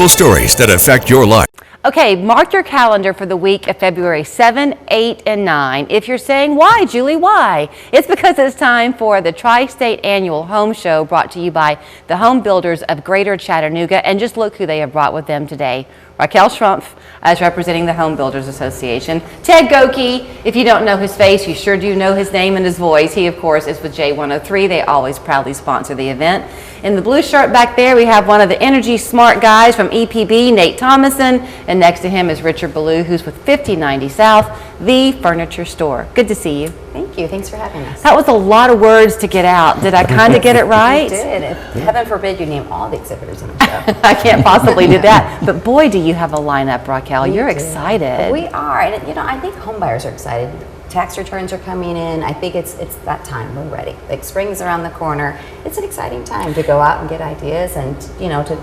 local stories that affect your life. Okay, mark your calendar for the week of February 7, 8, and 9. If you're saying, why, Julie, why? It's because it's time for the Tri-State Annual Home Show, brought to you by the Home Builders of Greater Chattanooga. And just look who they have brought with them today. Raquel Schrumpf is representing the Home Builders Association. Ted Goki, if you don't know his face, you sure do know his name and his voice. He, of course, is with J103. They always proudly sponsor the event. In the blue shirt back there, we have one of the Energy Smart guys from EPB, Nate Thomason. And next to him is Richard Ballou, who's with 5090 South, the furniture store. Good to see you. Thank you. Thanks for having us. That was a lot of words to get out. Did I kind of get it right? You did. Heaven forbid you name all the exhibitors in the show. I can't possibly do that. But boy, do you have a lineup, Raquel. You're excited. We are. And, you know, I think home buyers are excited. Tax returns are coming in. I think it's that time. We're ready. Like, spring's around the corner. It's an exciting time to go out and get ideas and, you know, to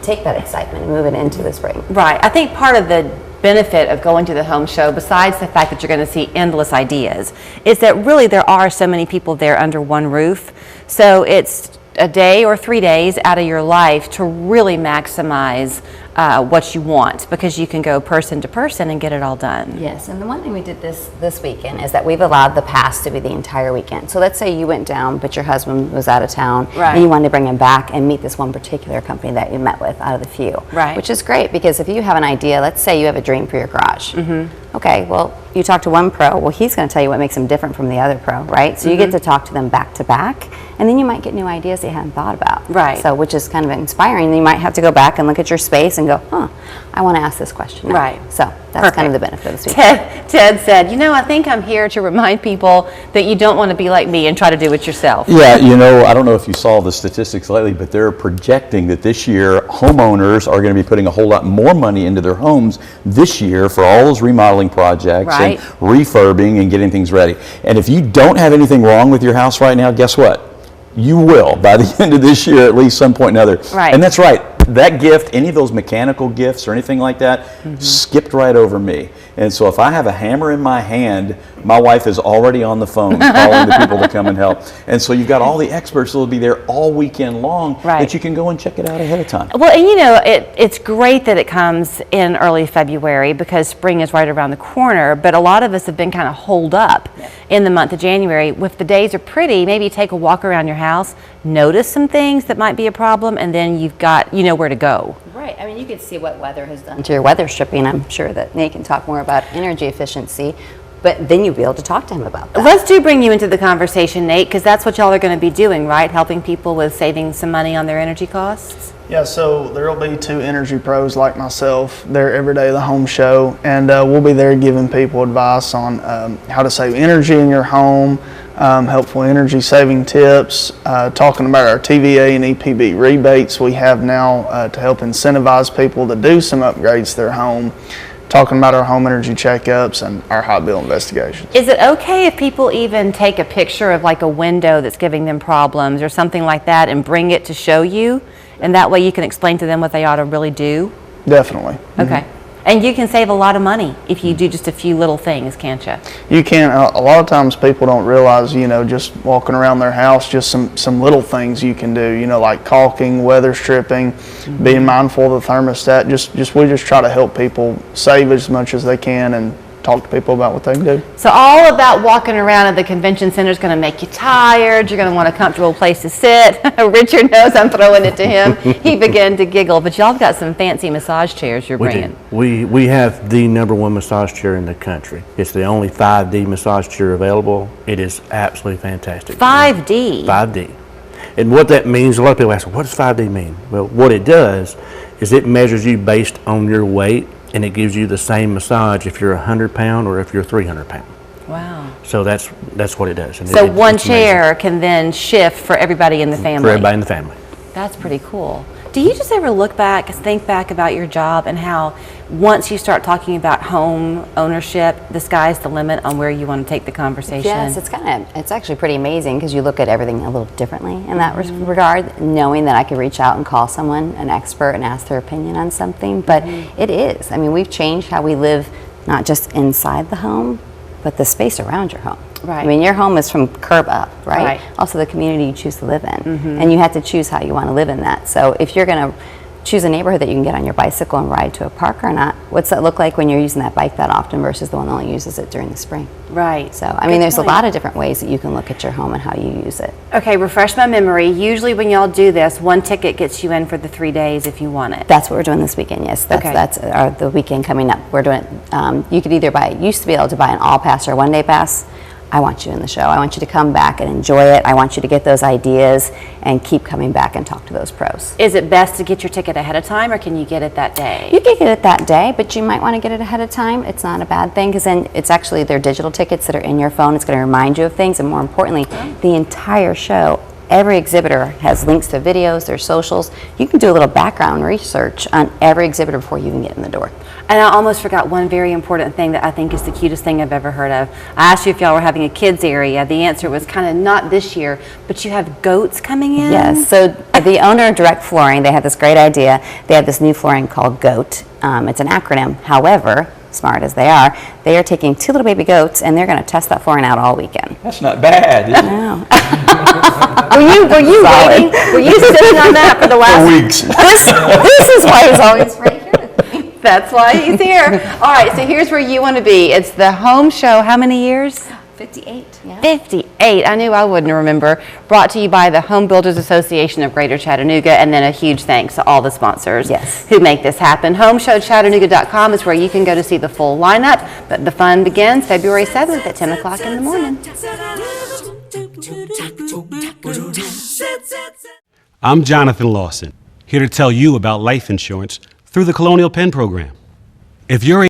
take that excitement and move it into the spring. Right. I think part of the benefit of going to the home show, besides the fact that you're going to see endless ideas, is that really there are so many people there under one roof. So it's a day or 3 days out of your life to really maximize what you want, because you can go person to person and get it all done. Yes, and the one thing we did this weekend is that we've allowed the pass to be the entire weekend. So let's say you went down, but your husband was out of town, right, and you wanted to bring him back and meet this one particular company that you met with out of the few. Right. Which is great, because if you have an idea, let's say you have a dream for your garage. Mm-hmm. Okay, well, you talk to one pro, well, he's going to tell you what makes him different from the other pro, right? So you get to talk to them back to back, and then you might get new ideas that you hadn't thought about. Right. So, which is kind of inspiring. You might have to go back and look at your space and go, I want to ask this question now. Right. So that's kind of the benefit of this week. Ted said, you know, I think I'm here to remind people that you don't want to be like me and try to do it yourself. Yeah, you know, I don't know if you saw the statistics lately, but they're projecting that this year homeowners are going to be putting a whole lot more money into their homes this year for all those remodeling projects, right, and refurbing and getting things ready. And if you don't have anything wrong with your house right now, guess what? You will by the end of this year, at least some point or another. Right. And that's right. That gift, any of those mechanical gifts or anything like that, skipped right over me. And so if I have a hammer in my hand, my wife is already on the phone calling the people to come and help. And so you've got all the experts that will be there all weekend long, right, that you can go and check it out ahead of time. Well, and you know, it's great that it comes in early February because spring is right around the corner, but a lot of us have been kind of holed up in the month of January. If the days are pretty, maybe take a walk around your house, notice some things that might be a problem, and then you know where to go. Right. I mean, you can see what weather has done to your weather stripping. I'm sure that Nate can talk more about energy efficiency, but then you'll be able to talk to him about that. Let's bring you into the conversation, Nate, because that's what y'all are going to be doing, right? Helping people with saving some money on their energy costs? Yeah, so there will be two energy pros like myself there every day at the home show, and we'll be there giving people advice on how to save energy in your home, helpful energy saving tips, talking about our TVA and EPB rebates we have now to help incentivize people to do some upgrades to their home, talking about our home energy checkups and our hot bill investigations. Is it okay if people even take a picture of like a window that's giving them problems or something like that and bring it to show you? And that way you can explain to them what they ought to really do? Definitely. Okay. And you can save a lot of money if you do just a few little things, can't you? You can. A lot of times people don't realize, you know, just walking around their house, just some little things you can do, you know, like caulking, weather stripping, being mindful of the thermostat. We just try to help people save as much as they can and talk to people about what they can do. So all of that walking around at the convention center is going to make you tired. You're going to want a comfortable place to sit. Richard knows I'm throwing it to him. He began to giggle. But y'all have got some fancy massage chairs you're bringing. We have the #1 massage chair in the country. It's the only 5D massage chair available. It is absolutely fantastic. 5D? 5D. And what that means, a lot of people ask, what does 5D mean? Well, what it does is it measures you based on your weight, and it gives you the same massage if you're 100 pound or if you're 300 pound. Wow. So that's what it does. And so one it's chair amazing. Can then shift for everybody in the family. For everybody in the family. That's pretty cool. Do you just ever think back about your job and how once you start talking about home ownership, the sky's the limit on where you want to take the conversation? Yes, it's actually pretty amazing because you look at everything a little differently in that regard, knowing that I could reach out and call someone, an expert, and ask their opinion on something. But it is. I mean, we've changed how we live, not just inside the home, but the space around your home. Right. I mean, your home is from curb up, right? Also the community you choose to live in. And you have to choose how you want to live in that. So if you're going to choose a neighborhood that you can get on your bicycle and ride to a park or not. What's that look like when you're using that bike that often versus the one that only uses it during the spring? Right. So, I mean, there's a lot of different ways that you can look at your home and how you use it. Okay, refresh my memory. Usually when y'all do this, one ticket gets you in for the 3 days if you want it. That's what we're doing this weekend, yes. That's the weekend coming up. We're doing it, you could either used to be able to buy an all pass or a 1 day pass. I want you in the show. I want you to come back and enjoy it. I want you to get those ideas and keep coming back and talk to those pros. Is it best to get your ticket ahead of time, or can you get it that day? You can get it that day, but you might want to get it ahead of time. It's not a bad thing, because then it's actually their digital tickets that are in your phone. It's going to remind you of things, and more importantly, the entire show. Every exhibitor has links to videos, their socials. You can do a little background research on every exhibitor before you even get in the door. And I almost forgot one very important thing that I think is the cutest thing I've ever heard of. I asked you if y'all were having a kids area. The answer was kind of not this year, but you have goats coming in? Yes, so the owner of Direct Flooring, they had this great idea. They have this new flooring called GOAT. It's an acronym. However, smart as they are taking 2 little baby goats and they're going to test that flooring out all weekend. That's not bad, is it? No. Were you waiting? Were you sitting on that for the last weeks. This is why he's always right here with me. That's why he's here. All right, so here's where you want to be. It's the home show. How many years? 58. Yeah. 58. I knew I wouldn't remember. Brought to you by the Home Builders Association of Greater Chattanooga, and then a huge thanks to all the sponsors who make this happen. HomeShowChattanooga.com is where you can go to see the full lineup, but the fun begins February 7th at 10 o'clock in the morning. I'm Jonathan Lawson, here to tell you about life insurance through the Colonial Penn program. If you're